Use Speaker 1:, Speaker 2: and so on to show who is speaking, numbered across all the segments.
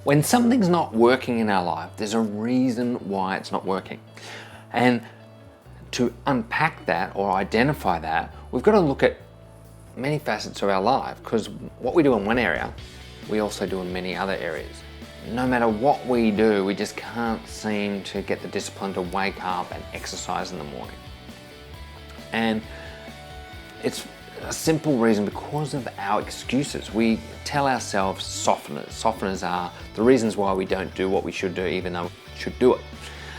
Speaker 1: When something's not working in our life, there's a reason why it's not working. And to unpack that or identify that, we've got to look at many facets of our life, because what we do in one area, we also do in many other areas. No matter what we do, we just can't seem to get the discipline to wake up and exercise in the morning. And it's a simple reason, because of our excuses. We tell ourselves softeners. Softeners are the reasons why we don't do what we should do, even though we should do it.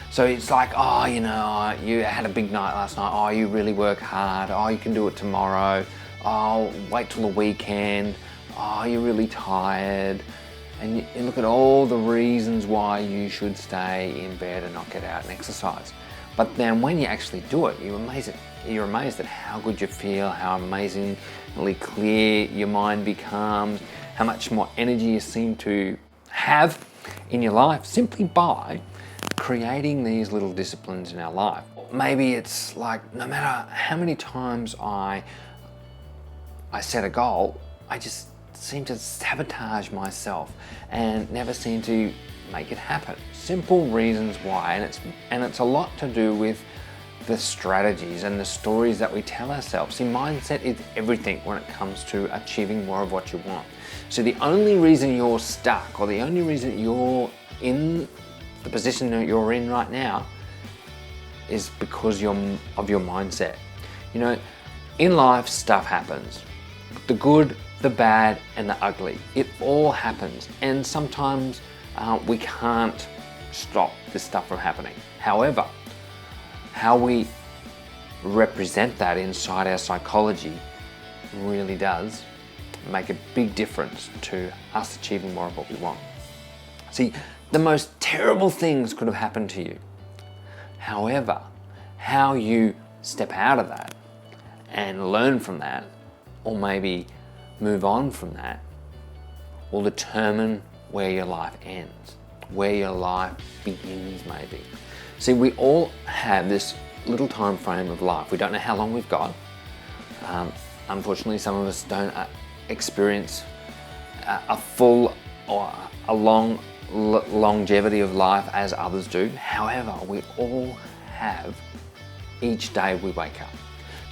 Speaker 1: So it's like, oh, you know, you had a big night last night. Oh, you really work hard. Oh, you can do it tomorrow. Oh, wait till the weekend. Oh, you're really tired. And you look at all the reasons why you should stay in bed and not get out and exercise. But then when you actually do it, you're amazed at how good you feel, how amazingly clear your mind becomes, how much more energy you seem to have in your life simply by creating these little disciplines in our life. Maybe it's like, no matter how many times I set a goal, I just seem to sabotage myself and never seem to make it happen. Simple reasons why, and it's a lot to do with the strategies and the stories that we tell ourselves. See, mindset is everything when it comes to achieving more of what you want. So the only reason you're stuck, or the only reason you're in the position that you're in right now, is because of your mindset. You know, in life, stuff happens. The good, the bad, and the ugly. It all happens. And sometimes we can't stop this stuff from happening. However, how we represent that inside our psychology really does make a big difference to us achieving more of what we want. See, the most terrible things could have happened to you. However, how you step out of that and learn from that, or maybe move on from that, will determine where your life ends, where your life begins maybe. See, we all have this little time frame of life. We don't know how long we've got. Unfortunately, some of us don't experience a full or a long longevity of life as others do. However, we all have each day we wake up.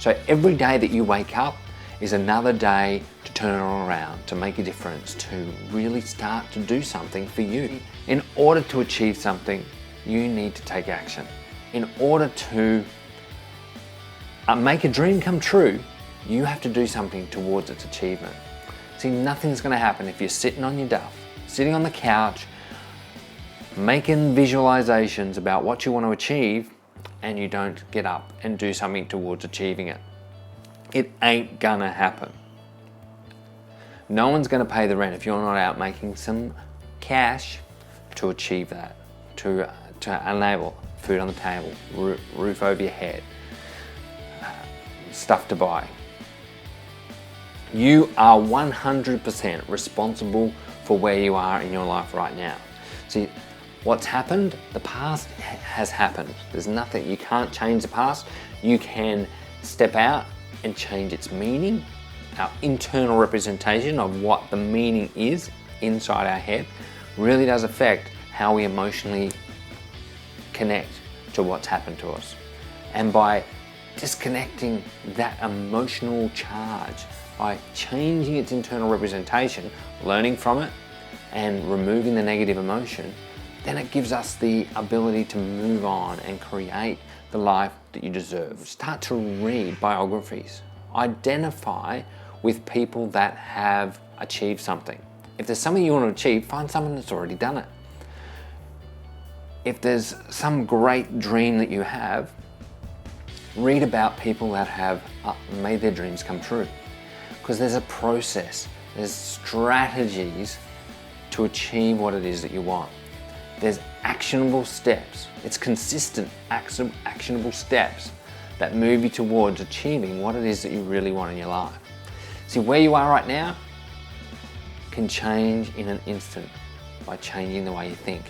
Speaker 1: So every day that you wake up is another day to turn it all around, to make a difference, to really start to do something for you. In order to achieve something, you need to take action. In order to make a dream come true, you have to do something towards its achievement. See, nothing's going to happen if you're sitting on your duff, sitting on the couch, making visualizations about what you want to achieve, and you don't get up and do something towards achieving it. It ain't gonna happen. No one's gonna pay the rent if you're not out making some cash to achieve that, to enable food on the table, roof over your head, stuff to buy. You are 100% responsible for where you are in your life right now. See, what's happened, the past has happened. There's nothing, you can't change the past. You can step out and change its meaning. Our internal representation of what the meaning is inside our head really does affect how we emotionally connect to what's happened to us. And by disconnecting that emotional charge, by changing its internal representation, learning from it, and removing the negative emotion, then it gives us the ability to move on and create the life that you deserve. Start to read biographies. Identify with people that have achieved something. If there's something you want to achieve, find someone that's already done it. If there's some great dream that you have, read about people that have made their dreams come true. Because there's a process, there's strategies to achieve what it is that you want. There's actionable steps. It's consistent, actionable steps that move you towards achieving what it is that you really want in your life. See, where you are right now can change in an instant by changing the way you think,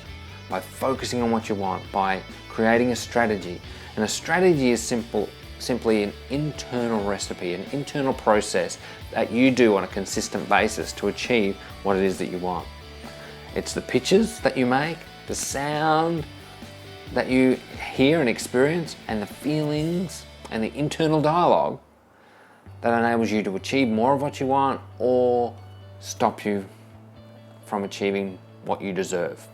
Speaker 1: by focusing on what you want, by creating a strategy. And a strategy is simply an internal recipe, an internal process that you do on a consistent basis to achieve what it is that you want. It's the pictures that you make, the sound that you hear and experience, and the feelings and the internal dialogue that enables you to achieve more of what you want or stop you from achieving what you deserve.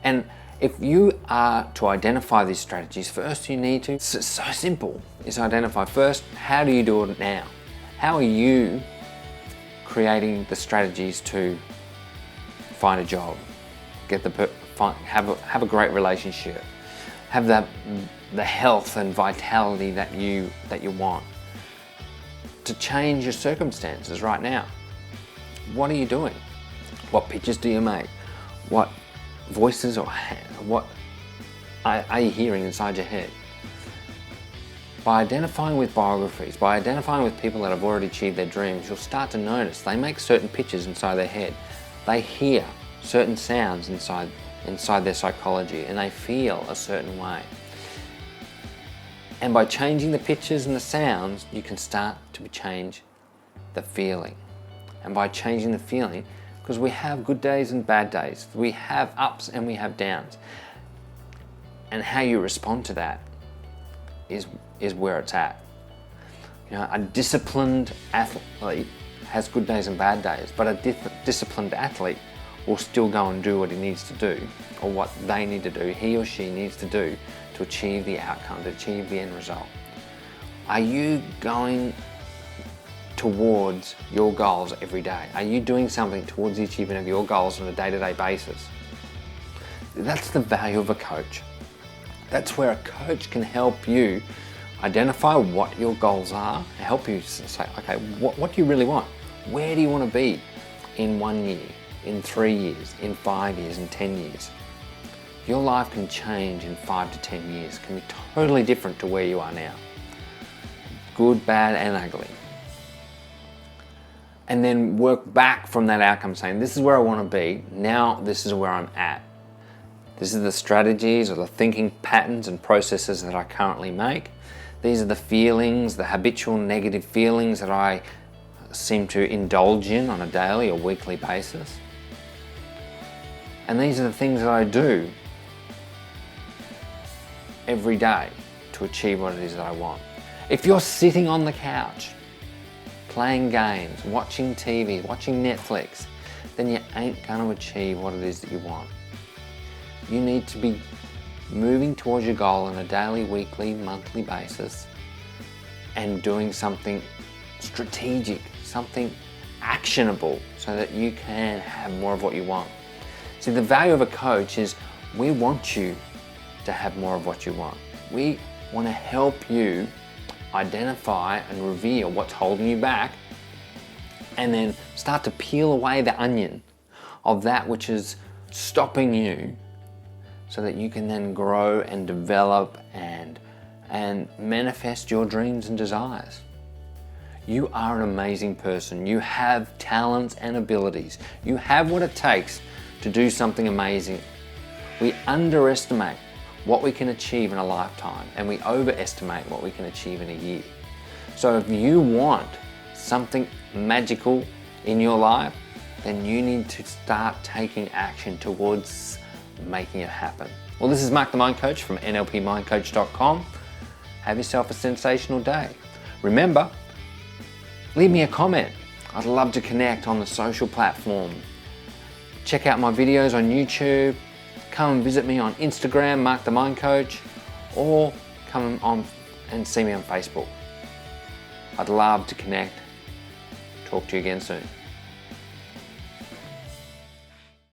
Speaker 1: And if you are to identify these strategies, first you need to, it's so simple, is identify first, how do you do it now? How are you creating the strategies to find a job, have a great relationship, have the health and vitality that you want, to change your circumstances right now? What are you doing? What pictures do you make? What voices or what are you hearing inside your head? By identifying with biographies, by identifying with people that have already achieved their dreams, you'll start to notice they make certain pictures inside their head. They hear certain sounds inside their psychology, and they feel a certain way. And by changing the pictures and the sounds, you can start to change the feeling. And by changing the feeling, because we have good days and bad days, we have ups and we have downs. And how you respond to that is where it's at. You know, a disciplined athlete has good days and bad days, but a disciplined athlete will still go and do what he needs to do, or what they need to do, he or she needs to do to achieve the outcome, to achieve the end result. Are you going towards your goals every day? Are you doing something towards the achievement of your goals on a day-to-day basis? That's the value of a coach. That's where a coach can help you identify what your goals are, help you say, okay, what do you really want? Where do you want to be in 1 year, in 3 years, in 5 years, in 10 years? Your life can change in 5 to 10 years, can be totally different to where you are now. Good, bad, and ugly. And then work back from that outcome saying, this is where I want to be, now this is where I'm at. This is the strategies or the thinking patterns and processes that I currently make. These are the feelings, the habitual negative feelings that I seem to indulge in on a daily or weekly basis. And these are the things that I do every day to achieve what it is that I want. If you're sitting on the couch, playing games, watching TV, watching Netflix, then you ain't going to achieve what it is that you want. You need to be moving towards your goal on a daily, weekly, monthly basis and doing something strategic, something actionable so that you can have more of what you want. See, the value of a coach is we want you to have more of what you want. We want to help you identify and reveal what's holding you back, and then start to peel away the onion of that which is stopping you, so that you can then grow and develop and manifest your dreams and desires. You are an amazing person. You have talents and abilities. You have what it takes to do something amazing. We underestimate what we can achieve in a lifetime, and we overestimate what we can achieve in a year. So if you want something magical in your life, then you need to start taking action towards making it happen. Well, this is Mark the Mind Coach from NLPmindcoach.com. Have yourself a sensational day. Remember, leave me a comment. I'd love to connect on the social platform. Check out my videos on YouTube. Come and visit me on Instagram, Mark the Mind Coach, or come on and see me on Facebook. I'd love to connect. Talk to you again soon.